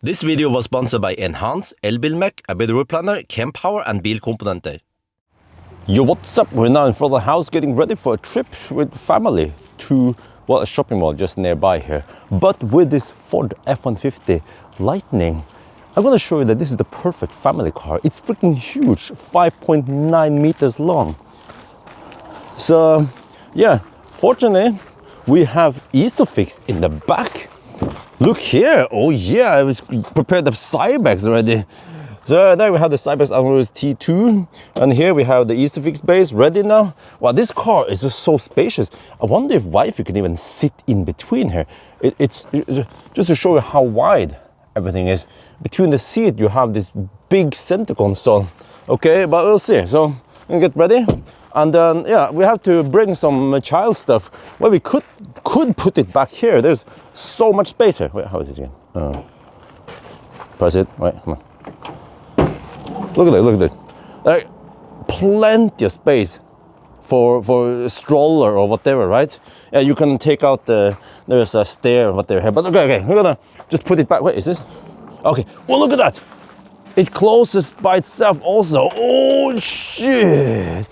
This video was sponsored by Enhance, Elbilmek, ABRP Planner, Kempower and Bilkomponenter. Yo, what's up? We're now in front of the house getting ready for a trip with family to, well, a shopping mall just nearby here. But with this Ford F-150 Lightning, I'm gonna show you that this is the perfect family car. It's freaking huge, 5.9 meters long. So, yeah, fortunately, we have Isofix in the back. Look here, oh yeah, I was prepared the Cybex already. So there we have the Cybex Unrules T2, and here we have the Isofix base ready now. Wow, this car is just so spacious. I wonder if wifey can even sit in between here. It's just to show you how wide everything is. Between the seat you have this big center console. Okay, but we'll see. So I'm gonna get ready. And then, yeah, we have to bring some child stuff. Well, we could put it back here. There's so much space here. Wait, how is this again? Press it. Wait, come on. Look at that, look at that. Plenty of space for a stroller or whatever, right? Yeah, you can take out there's a stair or whatever here. But okay, we're gonna just put it back. Wait, is this? Okay, well, look at that. It closes by itself also. Oh, shit.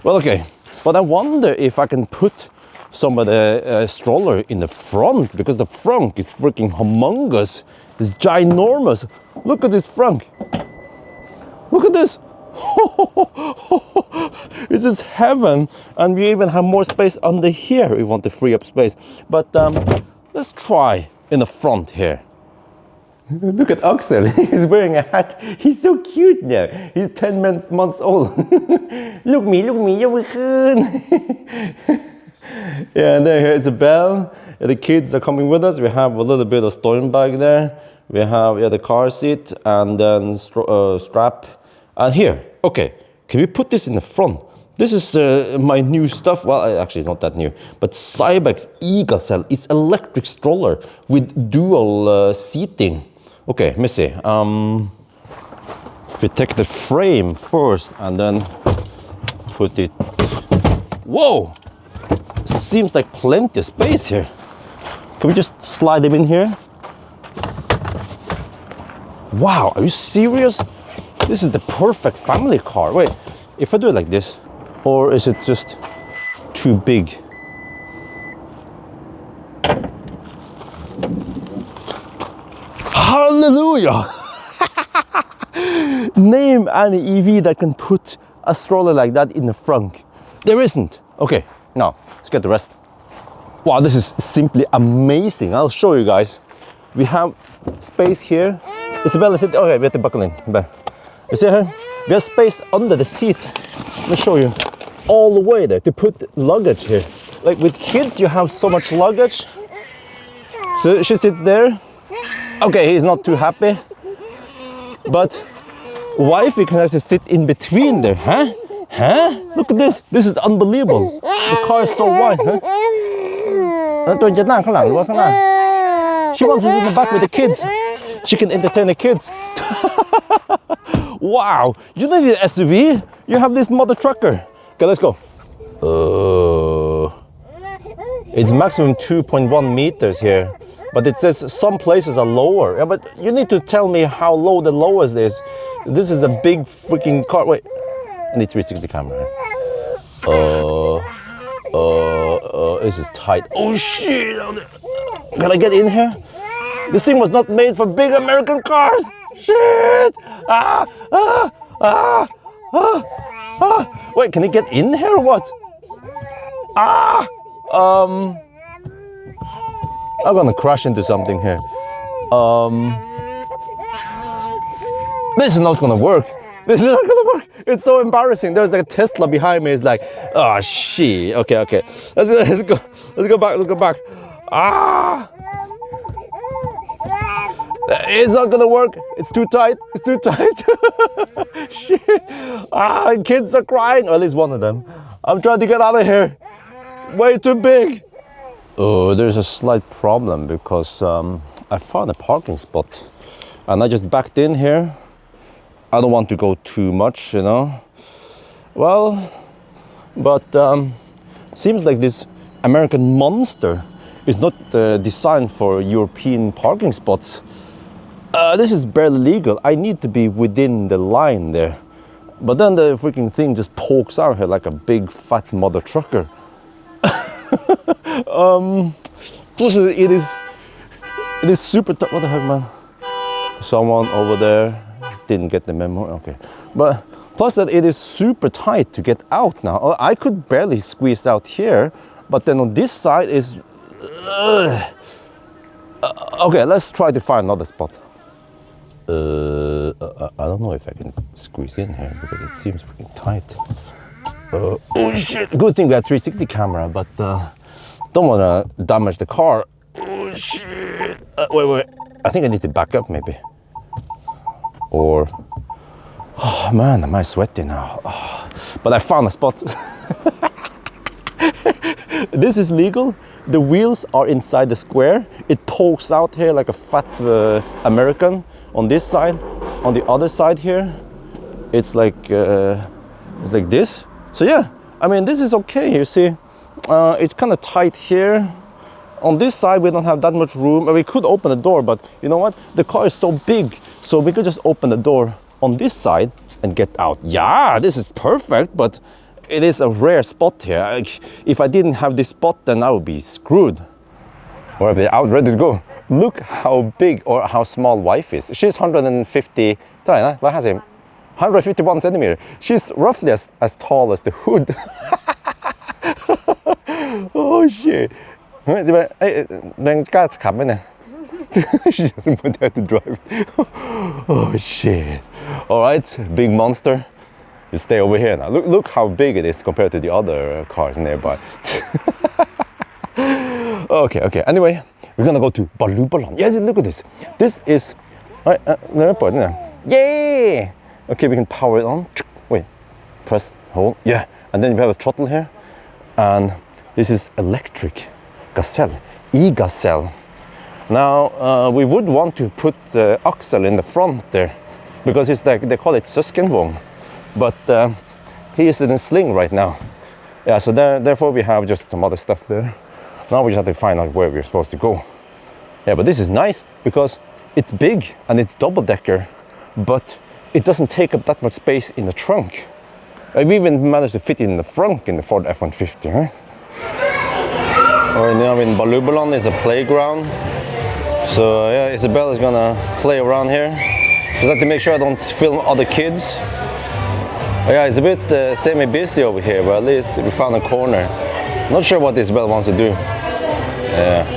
Well, okay, but I wonder if I can put some of the stroller in the front, because the front is freaking humongous. It's ginormous. Look at this front. Look at this. This is heaven. And we even have more space under here if we want to free up space. But let's try in the front here. Look at Axel, he's wearing a hat. He's so cute now. He's 10 months old. Look me, you're yeah, and then here's a bell. The kids are coming with us. We have a little bit of storm bag there. We have the car seat and then strap. And here, okay, can we put this in the front? This is my new stuff. Well, actually, it's not that new. But Cybex Eagle Cell. It's electric stroller with dual seating. Okay, let me see. If we take the frame first and then put it. Whoa! Seems like plenty of space here. Can we just slide them in here? Wow, are you serious? This is the perfect family car. Wait, if I do it like this, or is it just too big? Hallelujah! Name any EV that can put a stroller like that in the front. There isn't. Okay, now let's get the rest. Wow, this is simply amazing. I'll show you guys. We have space here. Isabella, sit. Okay, we have to buckle in. You see here? We have space under the seat. Let me show you. All the way there to put luggage here. Like with kids, you have so much luggage. So she sits there. Okay, he's not too happy. But wifey can actually sit in between there, huh? Huh? Look at this. This is unbelievable. The car is so wide, huh? She wants to sit in the back with the kids. She can entertain the kids. Wow, you don't need an SUV. You have this mother trucker. Okay, let's go. It's maximum 2.1 meters here. But it says some places are lower. Yeah, but you need to tell me how low the lowest is. This is a big freaking car. Wait, I need 360 camera. This is tight. Oh shit! Can I get in here? This thing was not made for big American cars. Shit! Wait, can it get in here or what? I'm gonna crash into something here. This is not gonna work. This is not gonna work. It's so embarrassing. There's like a Tesla behind me. It's like, oh shit. Okay. Let's go back. It's not gonna work. It's too tight. Shit. Kids are crying. Or at least one of them. I'm trying to get out of here. Way too big. Oh, there's a slight problem because I found a parking spot and I just backed in here. I don't want to go too much, you know. Well, but seems like this American monster is not designed for European parking spots. this is barely legal. I need to be within the line there. But then the freaking thing just pokes out here like a big fat mother trucker. Plus it is super tough. What the heck, man? Someone over there didn't get the memo. Okay, but plus that it is super tight to get out now. I could barely squeeze out here, but then on this side is okay, let's try to find another spot. I don't know if I can squeeze in here because it seems freaking tight. Oh shit, good thing we have 360 camera, but don't want to damage the car. Oh shit, wait, I think I need to back up maybe. Or, oh man, am I sweaty now? Oh, but I found a spot. This is legal. The wheels are inside the square. It pokes out here like a fat American on this side. On the other side here, it's like this. So yeah, I mean, this is okay. You see, it's kind of tight here. On this side, we don't have that much room. We could open the door, but you know what? The car is so big, so we could just open the door on this side and get out. Yeah, this is perfect, but it is a rare spot here. If I didn't have this spot, then I would be screwed. Or I'd be out ready to go. Look how big or how small wife is. She's 150, 151 centimeter. She's roughly as tall as the hood. Oh shit. She doesn't want to drive. Oh shit. Alright, big monster. You stay over here now. Look how big it is compared to the other cars nearby. Okay. Anyway, we're gonna go to Balloon. Yeah, look at this. This is... Yay! Okay, we can power it on. Wait, press, hold. Yeah, and then we have a throttle here. And this is electric. Gazelle, e-Gazelle. Now we would want to put Axel in the front there because it's like they call it søskenvogn, but he is in a sling right now. Yeah, so therefore we have just some other stuff there. Now we just have to find out where we're supposed to go. Yeah, but this is nice because it's big and it's double-decker, but it doesn't take up that much space in the trunk. We even managed to fit it in the front in the Ford F-150, huh? Right now in Balloon is a playground. So yeah, Isabel is gonna play around here. Just have to make sure I don't film other kids. Yeah, it's a bit semi-busy over here, but at least we found a corner. Not sure what Isabel wants to do. Yeah.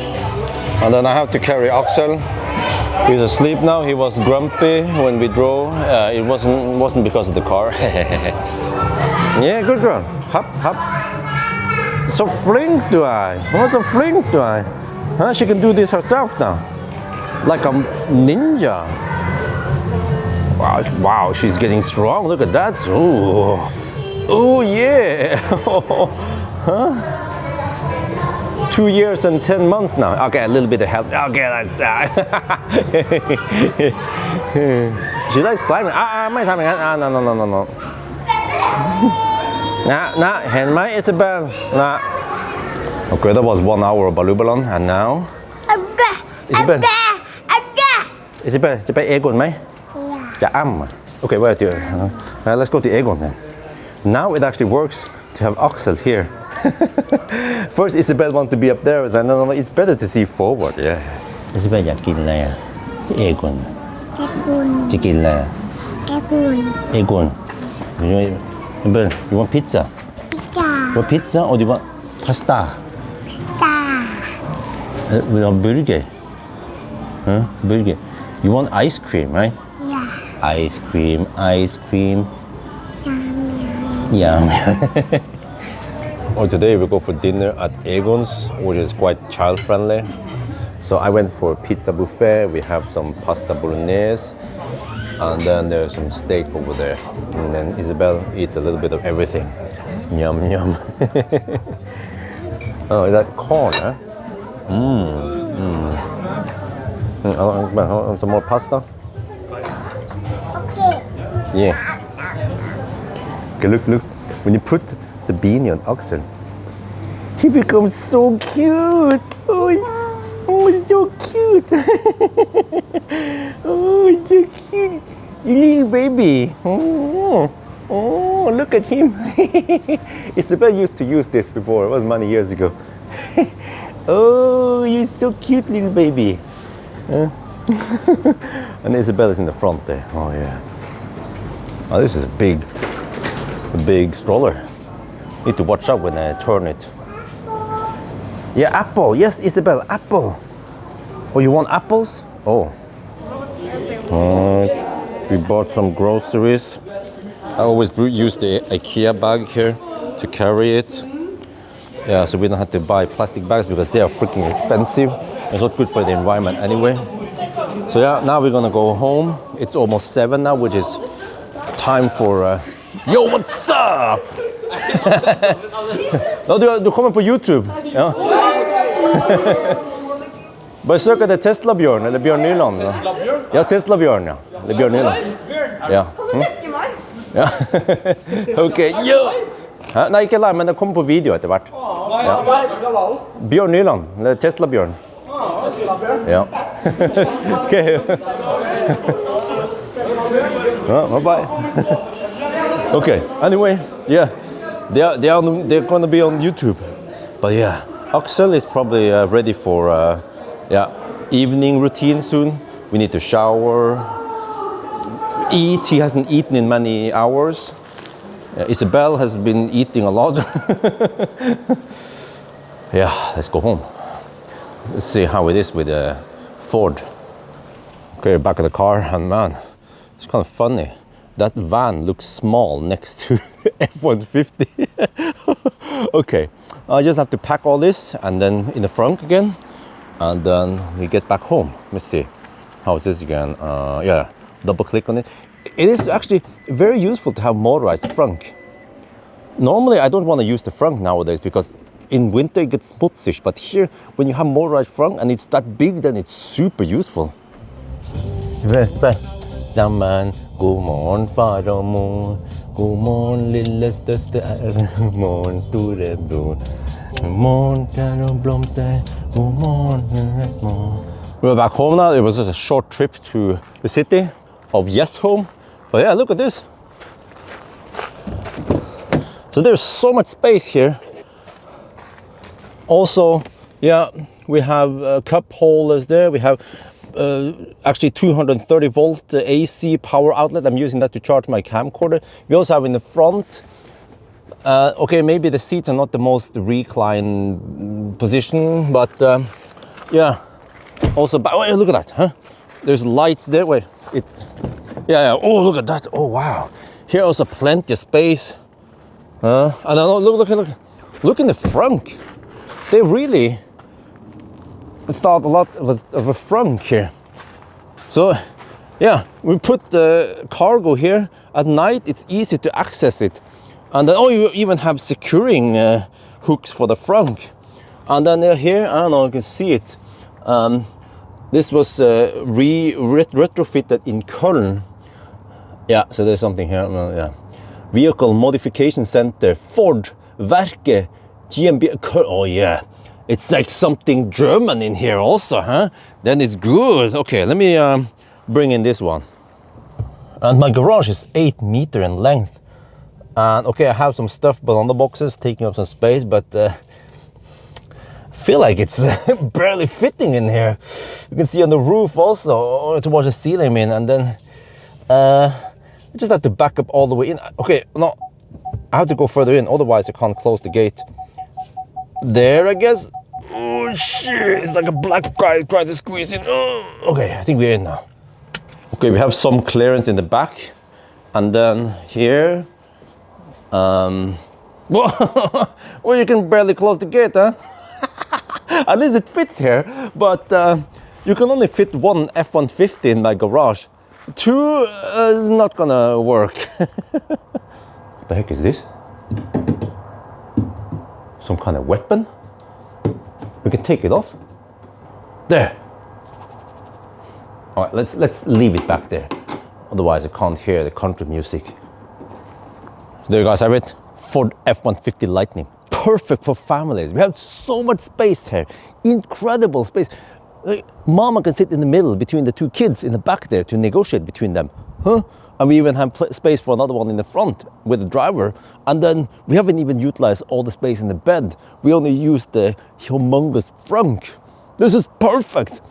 And then I have to carry Axel. He's asleep now. He was grumpy when we drove. It wasn't because of the car. Yeah, good girl. Hop. So flink do I? What's so flink do I? Huh? She can do this herself now. Like a ninja. Wow, she's getting strong. Look at that. Oh yeah. Huh? 2 years and 10 months now. Okay, a little bit of help. Okay, that's she likes climbing. No. Nah, hand my Isabel. Nah. Okay, that was 1 hour of Balloon, and now Isabel, Egon, mate? Yeah. Okay, wait. Let's go to Egon then. Now it actually works to have Axel here. First, Isabel wants to be up there. I said, no, it's better to see forward. Yeah. Isabel อยากกินอะไรอ่ะพี่เอกอนจะกินอะไรเอกอน Isabel, you want pizza? Want pizza or do you want pasta? We want burger. Huh? Burger. You want ice cream, right? Yeah. Ice cream. Yum. Well, today we go for dinner at Egon's, which is quite child-friendly. So I went for pizza buffet. We have some pasta bolognese, and then there's some steak over there. And then Isabel eats a little bit of everything. Yum. Oh, is that corn, huh? Some more pasta? Okay. Yeah. Okay, look. When you put the beanie on Axel, he becomes so cute. Oh, so cute. Oh, so cute. Little baby. Oh, oh, look at him. Isabel used to use this before. It was many years ago. Oh, you're so cute, little baby. And Isabel is in the front there. Oh, yeah. Oh, this is a big stroller. Need to watch out when I turn it. Yeah, apple. Yes, Isabel, apple. Oh, you want apples? Oh. Alright. We bought some groceries. I always use the IKEA bag here to carry it. Yeah, so we don't have to buy plastic bags because they are freaking expensive. It's not good for the environment anyway. So yeah, now we're gonna go home. It's almost 7 now, which is time for... Yo, what's up? No, du kommer på YouTube. Ja. Bare søk etter Teslabjorn eller Bjørn Nyland. Teslabjorn? Ja, Teslabjorn, ja. Eller Bjørn Nyland. Ja. Ja. Ok, yo! Hæ? Nei, ikke live, men det kommer på video etter hvert. Ja. Bjørn Nyland, eller Teslabjorn. Teslabjorn? Ja. Ok. Ja, bye. Okay, anyway, yeah. They're gonna be on YouTube. But yeah, Axel is probably ready for evening routine soon. We need to shower, eat. He hasn't eaten in many hours. Isabel has been eating a lot. Yeah, let's go home. Let's see how it is with Ford. Okay, back of the car, and man, it's kind of funny. That van looks small next to F-150. Okay, I just have to pack all this and then in the front again, and then we get back home. Let me see, how is this again? Yeah, double click on it. It is actually very useful to have motorized frunk. Normally, I don't want to use the frunk nowadays because in winter it gets smutsig, but here, when you have motorized frunk and it's that big, then it's super useful. Sammen, god morgen far og mor, god morgen lille søster, god morgen store bror, god morgen trær og blomster, god morgen. We're back home now. It was just a short trip to the city of Yes Home. But yeah, look at this. So there's so much space here. Also, yeah, we have cup holders there. We have actually 230 volt AC power outlet. I'm using that to charge my camcorder. We also have in the front, okay, maybe the seats are not the most recline position, but yeah. Also, oh, look at that, huh? There's lights there. Wait, yeah. Oh, look at that. Oh, wow. Here also plenty of space. And I know, look in the front. They really thought a lot of a frunk here. So yeah, we put the cargo here. At night it's easy to access it, and then you even have securing hooks for the frunk. And then here, I don't know, you can see it, this was retrofitted in Köln. Yeah, so there's something here. Yeah, Vehicle Modification Center, Ford Werke GmbH. Oh yeah, it's like something German in here also, huh? Then it's good. Okay, let me bring in this one. And my garage is 8 meters in length. And okay, I have some stuff on the boxes taking up some space, but I feel like it's barely fitting in here. You can see on the roof also, towards the ceiling, I mean, and then I just have to back up all the way in. Okay, no, I have to go further in, otherwise I can't close the gate. There, I guess. Oh shit, it's like a black guy trying to squeeze in. Oh. Okay, I think we're in now. Okay, we have some clearance in the back, and then here, well, you can barely close the gate, huh? At least it fits here, but you can only fit one F-150 in my garage. 2 is not gonna work. What the heck is this? Some kind of weapon? We can take it off. There. All right, let's leave it back there. Otherwise I can't hear the country music. There you guys have it. Ford F-150 Lightning. Perfect for families. We have so much space here. Incredible space. Like, mama can sit in the middle between the two kids in the back there to negotiate between them. Huh? And we even have space for another one in the front with the driver. And then we haven't even utilized all the space in the bed. We only used the humongous trunk. This is perfect.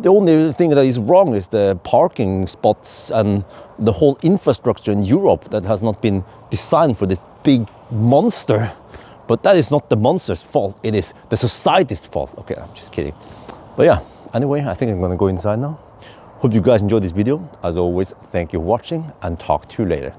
The only thing that is wrong is the parking spots and the whole infrastructure in Europe that has not been designed for this big monster. But that is not the monster's fault, it is the society's fault. Okay, I'm just kidding. But yeah, anyway, I think I'm gonna go inside now. Hope you guys enjoyed this video. As always, thank you for watching and talk to you later.